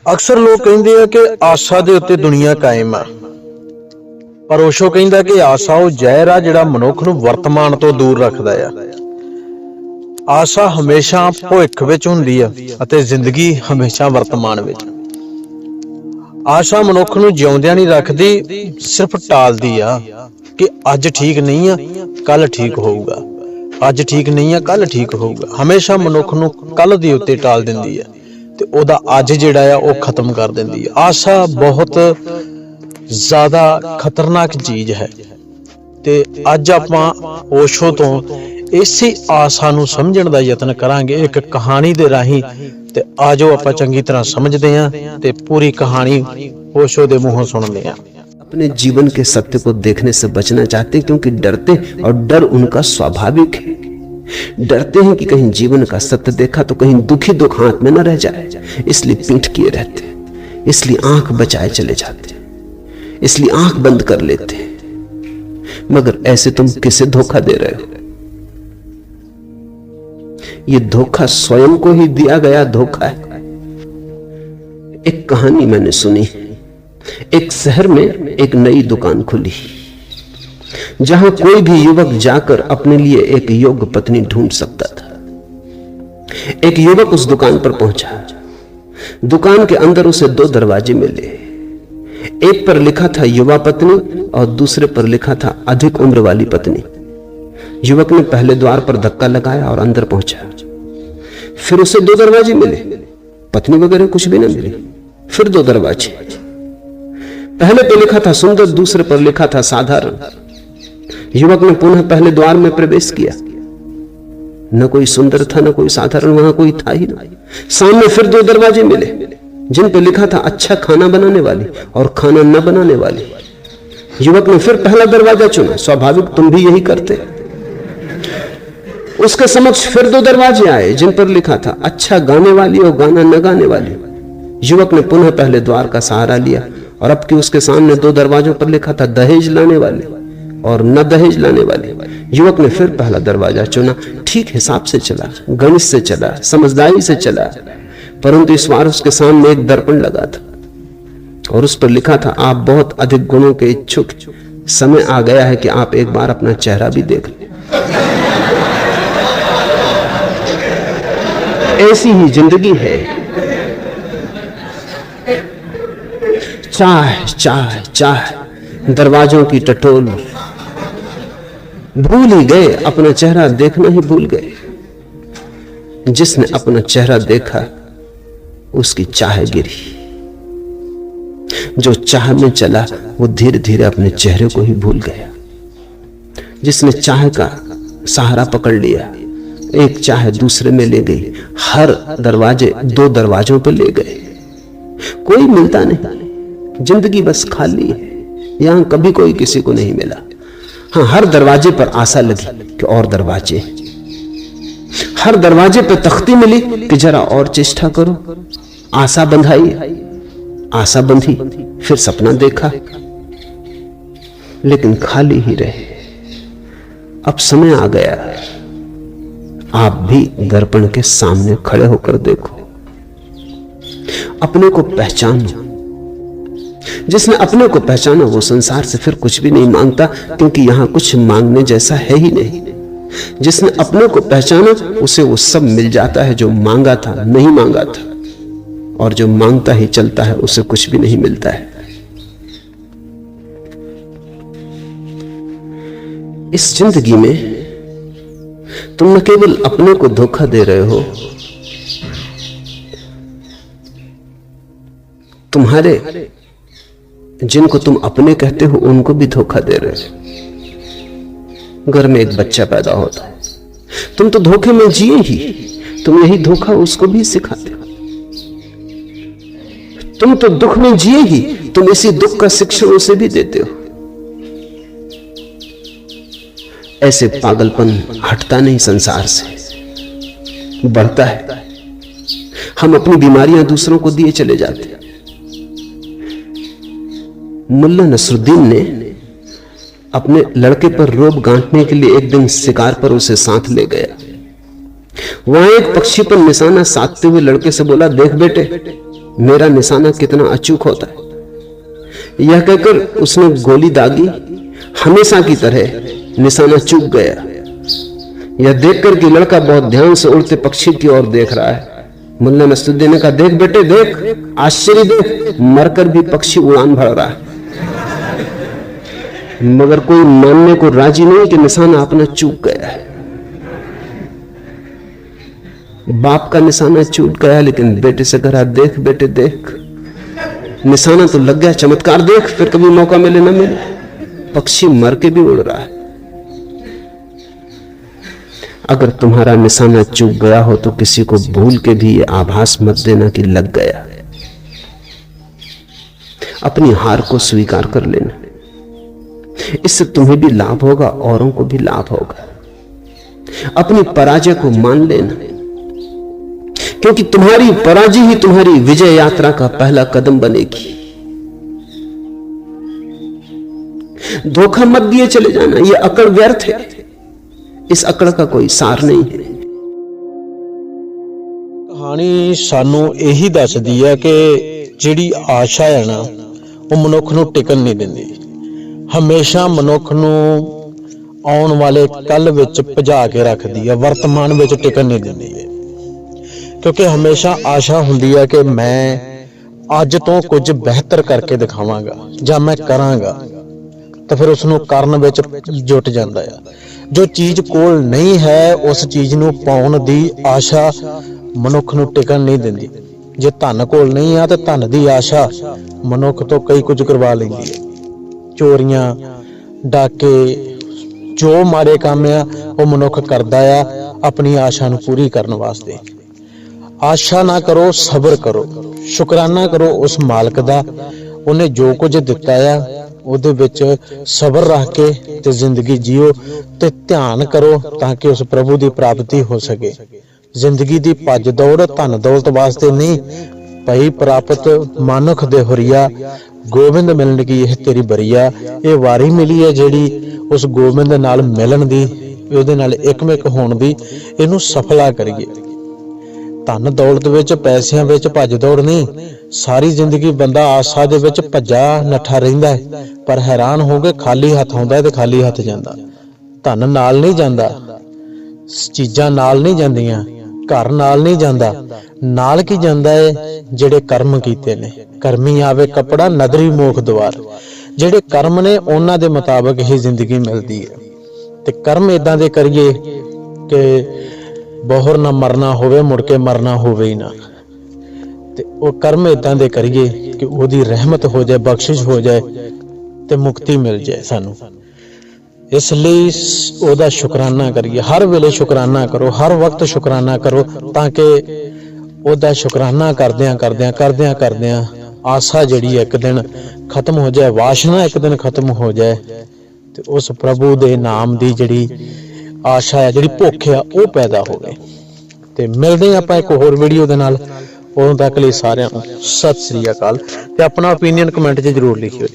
अक्सर लोग कहते हैं कि आशा के उत्ते दुनिया कायम है, पर ओशो कहता कि आशा वो जहर आ जिहड़ा मनुख नूं वर्तमान तो दूर रखता है। आशा हमेशा भविख विच हुंदी है अते जिंदगी हमेशा वर्तमान विच। आशा मनुख नूं जिउंदियां नहीं रखदी, सिर्फ टालदी आ कि अज ठीक नहीं है कल ठीक होऊगा, अज ठीक नहीं है कल ठीक होऊगा। हमेशा मनुख नूं कल दे उत्ते टाल दिंदी है ते ओदा अज जिहड़ा आ ओह खत्म कर दिंदी है। आशा बहुत ज्यादा खतरनाक चीज है ते अज आपां ओशो तो इसी आशा नूं समझण दा यतन करांगे एक कहानी दे राहीं। ते आजो आपां चंगी तरह समझदे हां ते पूरी कहानी ओशो दे मुंहों सुणदे हां। अपने जीवन के सत्य को देखने से बचना चाहते हैं क्योंकि डरते, और डर उनका स्वाभाविक है। डरते हैं कि कहीं जीवन का सत्य देखा तो कहीं दुखी दुख हाथ में न रह जाए, इसलिए पीठ किए रहते, इसलिए आंख बचाए चले जाते, इसलिए आंख बंद कर लेते। मगर ऐसे तुम किसे धोखा दे रहे हो? ये धोखा स्वयं को ही दिया गया धोखा है। एक कहानी मैंने सुनी। एक शहर में एक नई दुकान खुली जहां कोई भी युवक जाकर अपने लिए एक योग्य पत्नी ढूंढ सकता था। एक युवक उस दुकान पर पहुंचा। दुकान के अंदर उसे दो दरवाजे मिले। एक पर लिखा था युवा पत्नी और दूसरे पर लिखा था अधिक उम्र वाली पत्नी। युवक ने पहले द्वार पर धक्का लगाया और अंदर पहुंचा। फिर उसे दो दरवाजे मिले, पत्नी वगैरह कुछ भी न मिली। फिर दो दरवाजे, पहले पर लिखा था सुंदर, दूसरे पर लिखा था साधारण। युवक ने पुनः पहले द्वार में प्रवेश किया। न कोई सुंदर था न कोई साधारण, वहां कोई था ही नहीं। सामने फिर दो दरवाजे मिले जिन पर लिखा था अच्छा खाना बनाने वाली और खाना न बनाने वाली। युवक ने फिर पहला दरवाजा चुना, स्वाभाविक तुम भी यही करते। उसके समक्ष फिर दो दरवाजे आए जिन पर लिखा था अच्छा गाने वाली और गाना न गाने वाली। युवक ने पुनः पहले द्वार का सहारा लिया और अब कि उसके सामने दो दरवाजों पर लिखा था दहेज लाने वाले और न दहेज लाने वाले। युवक ने फिर पहला दरवाजा चुना। ठीक हिसाब से चला, गणित से चला, समझदारी से चला, परंतु इस बार उसके सामने एक दर्पण लगा था और उस पर लिखा था आप बहुत अधिक गुणों के इच्छुक, समय आ गया है कि आप एक बार अपना चेहरा भी देख लें। ऐसी ही जिंदगी है। चाह चाह चाह, दरवाजों की टटोल, भूल ही गए, अपना चेहरा देखना ही भूल गए। जिसने अपना चेहरा देखा उसकी चाह गिरी। जो चाह में चला वो धीरे धीरे अपने चेहरे को ही भूल गया। जिसने चाह का सहारा पकड़ लिया, एक चाह दूसरे में ले गई। हर दरवाजे दो दरवाजों पर ले गए, कोई मिलता नहीं। जिंदगी बस खाली है, यहां कभी कोई किसी को नहीं मिला। हाँ, हर दरवाजे पर आशा लगी कि और दरवाजे, हर दरवाजे पर तख्ती मिली कि जरा और चेष्टा करो। आशा बंधाई, आशा बंधी, फिर सपना देखा, लेकिन खाली ही रहे। अब समय आ गया, आप भी दर्पण के सामने खड़े होकर देखो, अपने को पहचानो। जिसने अपने को पहचाना वो संसार से फिर कुछ भी नहीं मांगता, क्योंकि यहां कुछ मांगने जैसा है ही नहीं। जिसने अपने को पहचाना उसे वो सब मिल जाता है जो मांगा था, नहीं मांगा था, और जो मांगता ही चलता है उसे कुछ भी नहीं मिलता है। इस जिंदगी में तुम न केवल अपने को धोखा दे रहे हो, तुम्हारे जिनको तुम अपने कहते हो उनको भी धोखा दे रहे हो। घर में एक बच्चा पैदा होता है, तुम तो धोखे में जिए ही, तुम यही धोखा उसको भी सिखाते हो। तुम तो दुख में जिए ही, तुम इसी दुख का शिक्षण उसे भी देते हो। ऐसे पागलपन हटता नहीं संसार से, बढ़ता है। हम अपनी बीमारियां दूसरों को दिए चले जाते हैं। मुल्ला नसरुद्दीन ने अपने लड़के पर रोब गांठने के लिए एक दिन शिकार पर उसे साथ ले गया। वहां एक पक्षी पर निशाना साधते हुए लड़के से बोला, देख बेटे, मेरा निशाना कितना अचूक होता है। यह कहकर उसने गोली दागी। हमेशा की तरह निशाना चूक गया। यह देखकर कि लड़का बहुत ध्यान से उड़ते पक्षी की ओर देख रहा है, मुल्ला नसरुद्दीन ने कहा, देख बेटे देख, आश्चर्य देख, मरकर भी पक्षी उड़ान भर रहा है। मगर कोई मानने को राजी नहीं कि निशाना अपना चूक गया है। बाप का निशाना चूक गया, लेकिन बेटे से कहा, देख बेटे देख, निशाना तो लग गया, चमत्कार देख, फिर कभी मौका मिले ना मिले, पक्षी मर के भी उड़ रहा है। अगर तुम्हारा निशाना चूक गया हो तो किसी को भूल के भी ये आभास मत देना कि लग गया। अपनी हार को स्वीकार कर लेना, इससे तुम्हें भी लाभ होगा, औरों को भी लाभ होगा। अपनी पराजय को मान लेना, क्योंकि तुम्हारी पराजय ही तुम्हारी विजय यात्रा का पहला कदम बनेगी। धोखा मत दिए चले जाना, यह अकड़ व्यर्थ है। इस अकड़ का कोई सार नहीं है। कहानी सानू यही दसदी है कि जिहड़ी आशा है ना, वो मनुख नूं टिकन नहीं दिंदी। हमेशा मनुख नूं आउण वाले कल विच भजा के रखदी है, वर्तमान विच टिकन नहीं दिंदी है। क्योंकि हमेशा आशा हुंदी है कि मैं अज तो कुछ बेहतर करके दिखावांगा जां मैं करांगा, तो फिर उसनूं करन विच जुट जांदा है। जो चीज कोल नहीं है उस चीज नूं पाउण दी आशा मनुख नूं टिकन नहीं दिंदी। जे धन कोल नहीं आ तो धन दी आशा मनुख तो कई कुछ करवा लैंदी है। चोरियां, डाके, जो मारे काम आ वो मनुख करदा आ अपनी आशा नूं पूरी करन वास्ते। आशा ना करो, सबर करो, शुकराना करो उस मालक दा, उन्हें जो कुछ दिता आ ਉਹਦੇ ਵਿੱਚ ਸਬਰ ਰੱਖ ਕੇ ਤੇ ਜ਼ਿੰਦਗੀ ਜੀਓ ਤੇ ਧਿਆਨ ਕਰੋ ਤਾਂ ਕਿ ਉਸ ਪ੍ਰਭੂ ਦੀ ਪ੍ਰਾਪਤੀ ਹੋ ਸਕੇ। ਜ਼ਿੰਦਗੀ ਦੀ ਭੱਜ ਦੌੜ ਧਨ ਦੌਲਤ ਵਾਸਤੇ ਨਹੀਂ ਭਈ ਪ੍ਰਾਪਤ ਮਾਨੁਖ ਦੇ ਹੁਰੀਆ, ਗੋਬਿੰਦ ਮਿਲਣ ਕੀ ਇਹ ਤੇਰੀ ਬਰੀਆ। ਇਹ ਵਾਰੀ ਮਿਲੀ ਹੈ ਜਿਹੜੀ ਉਸ ਗੋਬਿੰਦ ਨਾਲ ਮਿਲਣ ਦੀ, ਉਹਦੇ ਨਾਲ ਇੱਕਮਿਕ ਹੋਣ ਦੀ, ਇਹਨੂੰ ਸਫਲਾ ਕਰੀਏ। ਧਨ ਦੌਲਤ ਵਿੱਚ, ਪੈਸਿਆਂ ਵਿੱਚ ਭੱਜ ਦੌੜ ਨਹੀਂ। ਸਾਰੀ ਜ਼ਿੰਦਗੀ ਬੰਦਾ ਆਸਾ ਦੇ ਵਿੱਚ ਭੱਜਾ ਨੱਠਾ ਰਹਿੰਦਾ ਹੈ, ਪਰ ਹੈਰਾਨ ਹੋ ਕੇ ਖਾਲੀ ਹੱਥ ਆਉਂਦਾ ਤੇ ਖਾਲੀ ਹੱਥ ਜਾਂਦਾ। ਧਨ ਨਾਲ ਨਹੀਂ ਜਾਂਦਾ, ਚੀਜ਼ਾਂ ਨਾਲ ਨਹੀਂ ਜਾਂਦੀਆਂ, ਘਰ ਨਾਲ ਨਹੀਂ ਜਾਂਦਾ, ਨਾਲ ਕੀ ਜਾਂਦਾ ਹੈ ਜਿਹੜੇ ਕਰਮ ਕੀਤੇ ਨੇ। ਕਰਮੀ ਆਵੇ ਕੱਪੜਾ ਨਦਰੀ ਮੋਖ ਦਵਾਰ। ਜਿਹੜੇ ਕਰਮ ਨੇ ਉਹਨਾਂ ਦੇ ਮੁਤਾਬਕ ਹੀ ਜ਼ਿੰਦਗੀ ਮਿਲਦੀ ਹੈ। ਤੇ ਕਰਮ ਇਦਾਂ ਦੇ ਕਰੀਏ ਕਿ ਬਹੁਰ ਨਾ ਮਰਨਾ ਹੋਵੇ, ਮੁੜ ਕੇ ਮਰਨਾ ਹੋਵੇ ਹੀ ਨਾ। ਤੇ ਉਹ ਕਰਮ ਇਦਾਂ ਦੇ ਕਰੀਏ ਕਿ ਉਹਦੀ ਰਹਿਮਤ ਹੋ ਜਾਏ, ਬਖਸ਼ਿਸ਼ ਹੋ ਜਾਏ ਤੇ ਮੁਕਤੀ ਮਿਲ ਜਾਏ ਸਾਨੂੰ। ਇਸ ਲਈ ਉਹਦਾ ਸ਼ੁਕਰਾਨਾ ਕਰੀਏ, ਹਰ ਵੇਲੇ ਸ਼ੁਕਰਾਨਾ ਕਰੋ, ਹਰ ਵਕਤ ਸ਼ੁਕਰਾਨਾ ਕਰੋ, ਤਾਂ ਕਿ ਉਹਦਾ ਸ਼ੁਕਰਾਨਾ ਕਰਦਿਆਂ ਆਸਾ ਜਿਹੜੀ ਇੱਕ ਦਿਨ ਖਤਮ ਹੋ ਜਾਏ, ਵਾਸ਼ਨਾ ਇੱਕ ਦਿਨ ਖਤਮ ਹੋ ਜਾਏ ਤੇ ਉਸ ਪ੍ਰਭੂ ਦੇ ਨਾਮ ਦੀ ਜਿਹੜੀ ਆਸ਼ਾ ਹੈ, ਜਿਹੜੀ ਭੁੱਖ ਆ, ਉਹ ਪੈਦਾ ਹੋਵੇ। ਤੇ ਮਿਲਦੇ ਆਪਾਂ ਇੱਕ ਹੋਰ ਵੀਡੀਓ ਦੇ ਨਾਲ। ਉਦੋਂ ਤੱਕ ਲਈ ਸਾਰਿਆਂ ਨੂੰ ਸਤਿ ਸ੍ਰੀ ਅਕਾਲ ਤੇ ਆਪਣਾ ਓਪੀਨੀਅਨ ਕਮੈਂਟ 'ਚ ਜ਼ਰੂਰ ਲਿਖਿਓ।